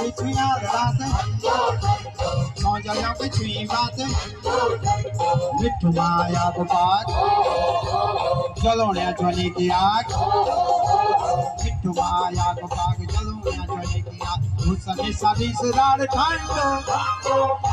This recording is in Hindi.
पिछिया रात सौंजया पिछी बात मिठू माया गोपाल जलोण्या ध्वनि की आग मिठू माया गोपाल जलोण्या ध्वनि की आग उसने सभी सिरार ठंडो